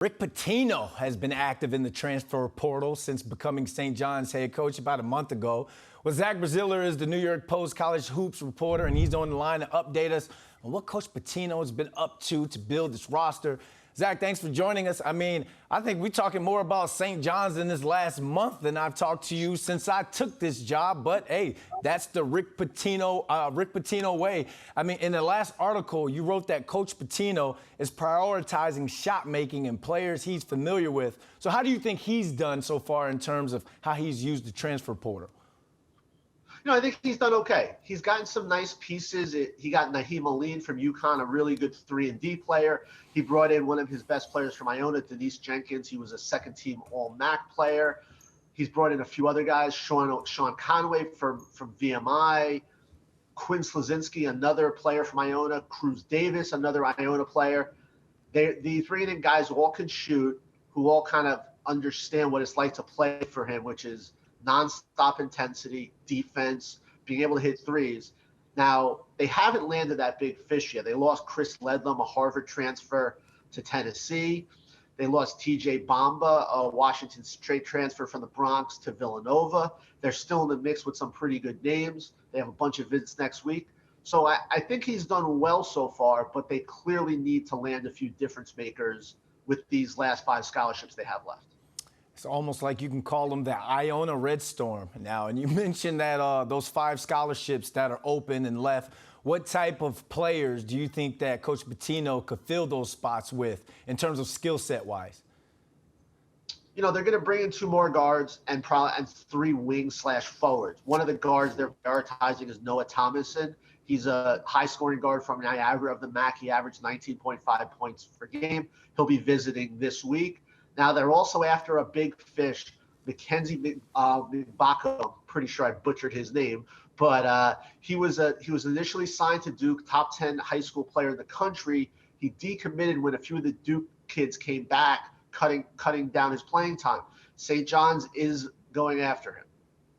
Rick Pitino has been active in the transfer portal since becoming St. John's head coach about a month ago. Well, Zach Braziller is the New York Post college hoops reporter, and he's on the line to update us on what Coach Pitino has been up to build this roster. Zach, thanks for joining us. I think we're talking more about St. John's in this last month than I've talked to you since I took this job. But, hey, that's the Rick Pitino way. In the last article, you wrote that Coach Pitino is prioritizing shot making and players he's familiar with. So how do you think he's done so far in terms of how he's used the transfer portal? I think he's done okay. He's gotten some nice pieces. He got Naheem Aline from UConn, a really good 3-and-D player. He brought in one of his best players from Iona, Denise Jenkins. He was a second-team All-MAC player. He's brought in a few other guys, Sean Conway from VMI, Quinn Slazinski, another player from Iona, Cruz Davis, another Iona player. The 3-and-D guys all can shoot, who all kind of understand what it's like to play for him, which is nonstop intensity, defense, being able to hit threes. Now, they haven't landed that big fish yet. They lost Chris Ledlam, a Harvard transfer, to Tennessee. They lost TJ Bamba, a Washington State transfer from the Bronx, to Villanova. They're still in the mix with some pretty good names. They have a bunch of visits next week. So I think he's done well so far, but they clearly need to land a few difference makers with these last 5 scholarships they have left. It's almost like you can call them the Iona Red Storm now. And you mentioned that those 5 scholarships that are open and left. What type of players do you think that Coach Pitino could fill those spots with in terms of skill set wise? They're going to bring in 2 more guards and 3 wing/forwards. One of the guards they're prioritizing is Noah Thomason. He's a high-scoring guard from Niagara of the MAC. He averaged 19.5 points per game. He'll be visiting this week. Now, they're also after a big fish, Mackenzie Mbako. I'm pretty sure I butchered his name, but he was initially signed to Duke, top 10 high school player in the country. He decommitted when a few of the Duke kids came back, cutting down his playing time. St. John's is going after him.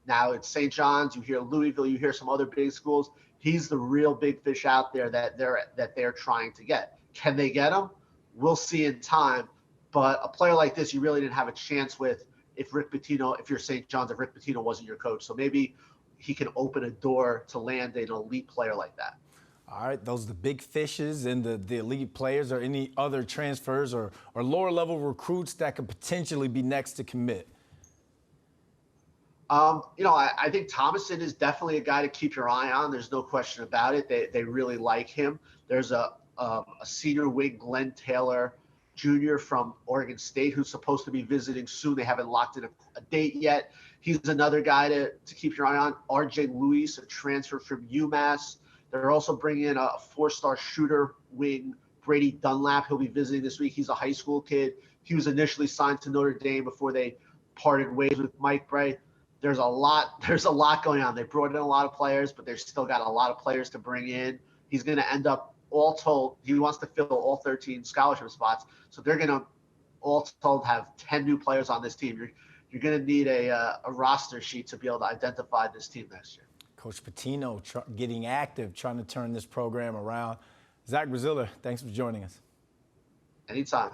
Now, it's St. John's. You hear Louisville. You hear some other big schools. He's the real big fish out there that they're trying to get. Can they get him? We'll see in time. But a player like this, you really didn't have a chance with if you're St. John's, if Rick Pitino wasn't your coach. So maybe he can open a door to land an elite player like that. All right, those are the big fishes and the elite players. Or any other transfers or lower level recruits that could potentially be next to commit? I think Thomason is definitely a guy to keep your eye on. There's no question about it. They really like him. There's a senior wing, Glenn Taylor Jr. from Oregon State, who's supposed to be visiting soon. They haven't locked in a date yet. He's another guy to keep your eye on. RJ Luis, a transfer from UMass. They're also bringing in a 4-star shooter wing, Brady Dunlap. He'll be visiting this week. He's a high school kid. He was initially signed to Notre Dame before they parted ways with Mike Bray. There's a lot going on. They brought in a lot of players, but they've still got a lot of players to bring in. He's going to end up, all told, he wants to fill all 13 scholarship spots. So they're going to, all told, have 10 new players on this team. You're going to need a roster sheet to be able to identify this team next year. Coach Pitino getting active, trying to turn this program around. Zach Braziller, thanks for joining us. Anytime.